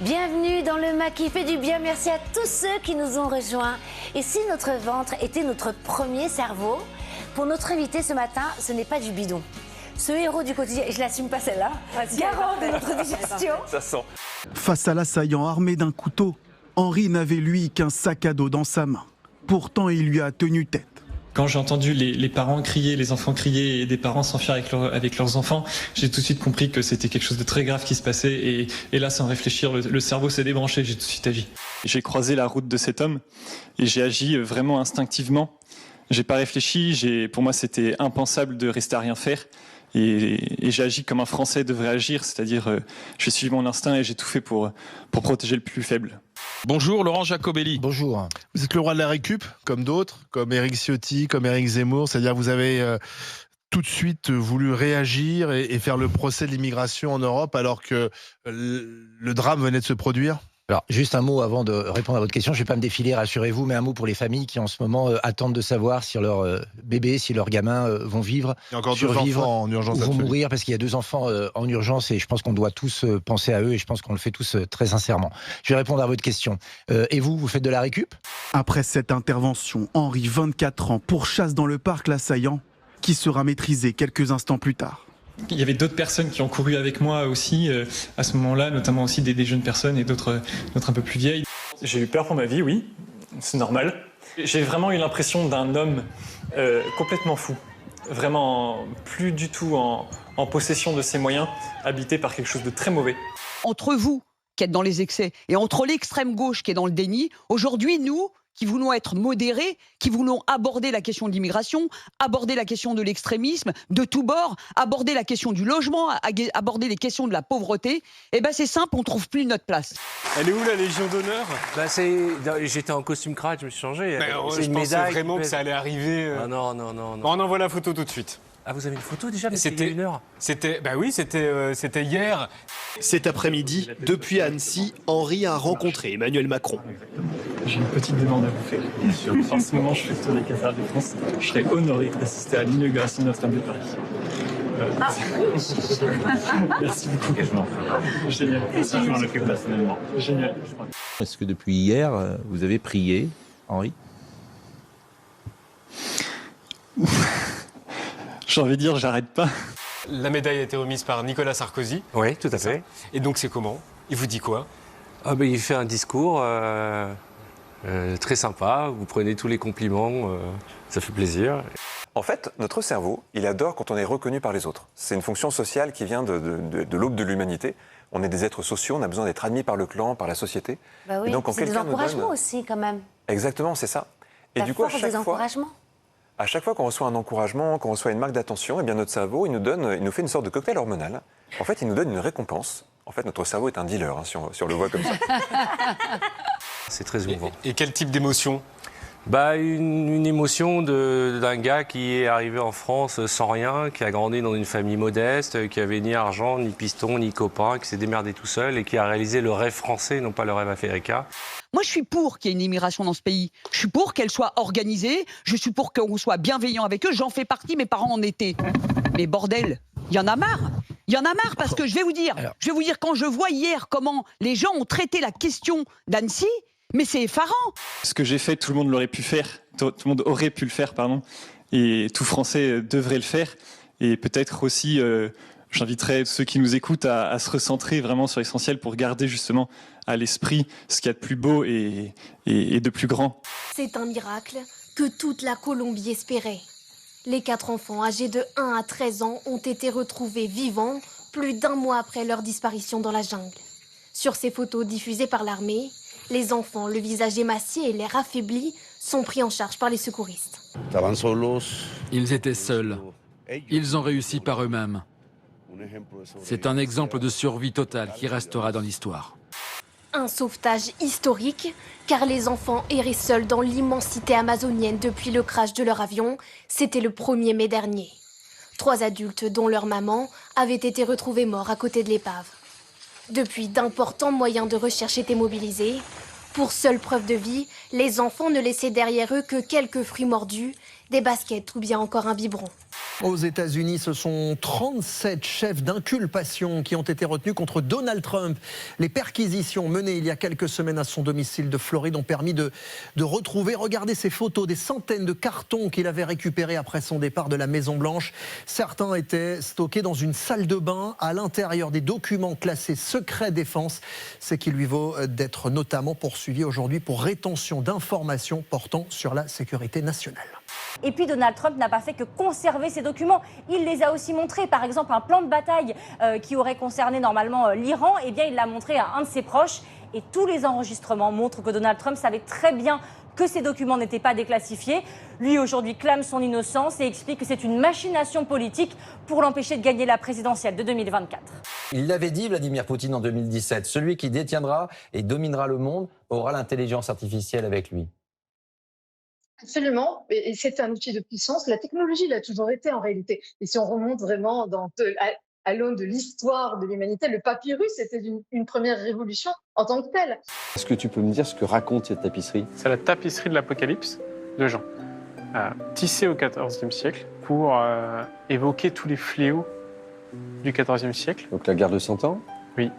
Bienvenue dans le MAC qui fait du bien. Merci à tous ceux qui nous ont rejoints. Et si notre ventre était notre premier cerveau, pour notre invité ce matin, ce n'est pas du bidon. Ce héros du quotidien, et je l'assume pas celle-là, garant de notre digestion. Ça sent. Face à l'assaillant armé d'un couteau, Henri n'avait lui qu'un sac à dos dans sa main. Pourtant, il lui a tenu tête. Quand j'ai entendu les parents crier, les enfants crier et des parents s'enfuir avec leurs enfants, j'ai tout de suite compris que c'était quelque chose de très grave qui se passait. Et là, sans réfléchir, le cerveau s'est débranché, j'ai tout de suite agi. J'ai croisé la route de cet homme et j'ai agi vraiment instinctivement. J'ai pas réfléchi, pour moi c'était impensable de rester à rien faire. Et j'ai agi comme un Français devrait agir, c'est-à-dire j'ai suivi mon instinct et j'ai tout fait pour protéger le plus faible. Bonjour Laurent Jacobelli. Bonjour. Vous êtes le roi de la récup, comme d'autres, comme Éric Ciotti, comme Éric Zemmour, c'est-à-dire que vous avez tout de suite voulu réagir et faire le procès de l'immigration en Europe alors que le drame venait de se produire. Alors, juste un mot avant de répondre à votre question. Je ne vais pas me défiler, rassurez-vous, mais un mot pour les familles qui, en ce moment, attendent de savoir si leurs bébés, si leurs gamins vont vivre, Il y a encore survivre, 2 enfants en urgence ou vont absolue. mourir, parce qu'il y a 2 enfants en urgence, et je pense qu'on doit tous penser à eux, et je pense qu'on le fait tous très sincèrement. Je vais répondre à votre question. Et vous faites de la récup ? Après cette intervention, Henri, 24 ans, pourchasse dans le parc l'assaillant, qui sera maîtrisé quelques instants plus tard. Il y avait d'autres personnes qui ont couru avec moi aussi à ce moment-là, notamment aussi des jeunes personnes et d'autres un peu plus vieilles. J'ai eu peur pour ma vie, oui, c'est normal. J'ai vraiment eu l'impression d'un homme complètement fou, vraiment plus du tout en possession de ses moyens, habité par quelque chose de très mauvais. Entre vous, qui êtes dans les excès, et entre l'extrême gauche qui est dans le déni, aujourd'hui, nous, qui voulons être modérés, qui voulons aborder la question de l'immigration, aborder la question de l'extrémisme, de tous bords, aborder la question du logement, aborder les questions de la pauvreté, eh ben c'est simple, on ne trouve plus notre place. Elle est où la Légion d'honneur? J'étais en costume crade, je me suis changé. Je pensais vraiment que ça allait arriver. Ah non. Bon, on envoie la photo tout de suite. Ah, vous avez une photo déjà? Mais c'était 1 heure. C'était hier. Cet après-midi, depuis Annecy, Henri a rencontré Emmanuel Macron. J'ai une petite demande à vous faire. En ce moment, je fais le tour des cathédrales de France. Je serais honoré d'assister à l'inauguration de Notre-Dame de Paris. Merci beaucoup. Génial. Merci, je m'en occupe personnellement. Génial. Est-ce que depuis hier, vous avez prié, Henri ? J'ai envie de dire, j'arrête pas. La médaille a été remise par Nicolas Sarkozy. Oui, tout à fait. Et donc c'est comment? Il vous dit quoi? Il fait un discours très sympa. Vous prenez tous les compliments. Ça fait plaisir. En fait, notre cerveau, il adore quand on est reconnu par les autres. C'est une fonction sociale qui vient de l'aube de l'humanité. On est des êtres sociaux, on a besoin d'être admis par le clan, par la société. Bah oui, et donc, quand c'est des quelqu'un nous encouragements donne... aussi quand même. Exactement, c'est ça. Et La du coup, force des encouragements. à chaque fois qu'on reçoit un encouragement, qu'on reçoit une marque d'attention, eh bien notre cerveau, il nous fait une sorte de cocktail hormonal. En fait, il nous donne une récompense. En fait, notre cerveau est un dealer, si on le voit comme ça. C'est très émouvant. Et quel type d'émotion? Une émotion d'un gars qui est arrivé en France sans rien, qui a grandi dans une famille modeste, qui avait ni argent, ni piston, ni copain, qui s'est démerdé tout seul et qui a réalisé le rêve français, non pas le rêve américain. Moi, je suis pour qu'il y ait une immigration dans ce pays. Je suis pour qu'elle soit organisée. Je suis pour qu'on soit bienveillant avec eux. J'en fais partie, mes parents en étaient. Mais bordel, il y en a marre. Il y en a marre parce que je vais vous dire, quand je vois hier comment les gens ont traité la question d'Annecy, mais c'est effarant. Ce que j'ai fait, tout le monde l'aurait pu faire. Tout le monde aurait pu le faire, pardon. Et tout Français devrait le faire. Et peut-être aussi, j'inviterais ceux qui nous écoutent à se recentrer vraiment sur l'essentiel pour garder justement à l'esprit ce qu'il y a de plus beau et de plus grand. C'est un miracle que toute la Colombie espérait. Les 4 enfants âgés de 1 à 13 ans ont été retrouvés vivants plus d'1 mois après leur disparition dans la jungle. Sur ces photos diffusées par l'armée, les enfants, le visage émacié et l'air affaibli, sont pris en charge par les secouristes. Ils étaient seuls. Ils ont réussi par eux-mêmes. C'est un exemple de survie totale qui restera dans l'histoire. Un sauvetage historique, car les enfants erraient seuls dans l'immensité amazonienne depuis le crash de leur avion. C'était le 1er mai dernier. 3 adultes, dont leur maman, avaient été retrouvés morts à côté de l'épave. Depuis, d'importants moyens de recherche étaient mobilisés. Pour seule preuve de vie, les enfants ne laissaient derrière eux que quelques fruits mordus, des baskets ou bien encore un biberon. Aux États-Unis, ce sont 37 chefs d'inculpation qui ont été retenus contre Donald Trump. Les perquisitions menées il y a quelques semaines à son domicile de Floride ont permis de retrouver, regardez ces photos, des centaines de cartons qu'il avait récupérés après son départ de la Maison-Blanche. Certains étaient stockés dans une salle de bain à l'intérieur des documents classés secret défense. Ce qui lui vaut d'être notamment poursuivi aujourd'hui pour rétention d'informations portant sur la sécurité nationale. Et puis Donald Trump n'a pas fait que conserver ces documents, il les a aussi montrés. Par exemple, un plan de bataille qui aurait concerné normalement l'Iran, eh bien il l'a montré à un de ses proches. Et tous les enregistrements montrent que Donald Trump savait très bien que ces documents n'étaient pas déclassifiés. Lui, aujourd'hui, clame son innocence et explique que c'est une machination politique pour l'empêcher de gagner la présidentielle de 2024. Il l'avait dit, Vladimir Poutine, en 2017, celui qui détiendra et dominera le monde aura l'intelligence artificielle avec lui. Absolument, et c'est un outil de puissance. La technologie l'a toujours été en réalité. Et si on remonte vraiment à l'aune de l'histoire de l'humanité, le papyrus était une première révolution en tant que telle. Est-ce que tu peux me dire ce que raconte cette tapisserie? C'est la tapisserie de l'Apocalypse de Jean, tissée au XIVe siècle pour évoquer tous les fléaux du XIVe siècle. Donc la guerre de 100 ans? Oui,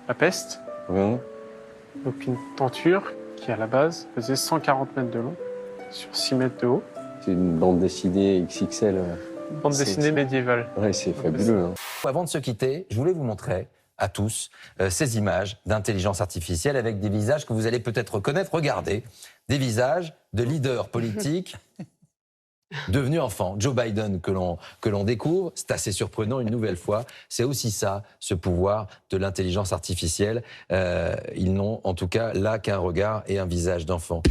la peste. Oui. Donc une tenture qui à la base faisait 140 mètres de long sur 6 mètres de haut. C'est une bande dessinée XXL. Une bande dessinée médiévale. Ouais, c'est fabuleux. Hein. Avant de se quitter, je voulais vous montrer à tous ces images d'intelligence artificielle avec des visages que vous allez peut-être reconnaître. Regardez, des visages de leaders politiques devenus enfants. Joe Biden que l'on découvre, c'est assez surprenant une nouvelle fois. C'est aussi ça, ce pouvoir de l'intelligence artificielle. Ils n'ont en tout cas là qu'un regard et un visage d'enfant.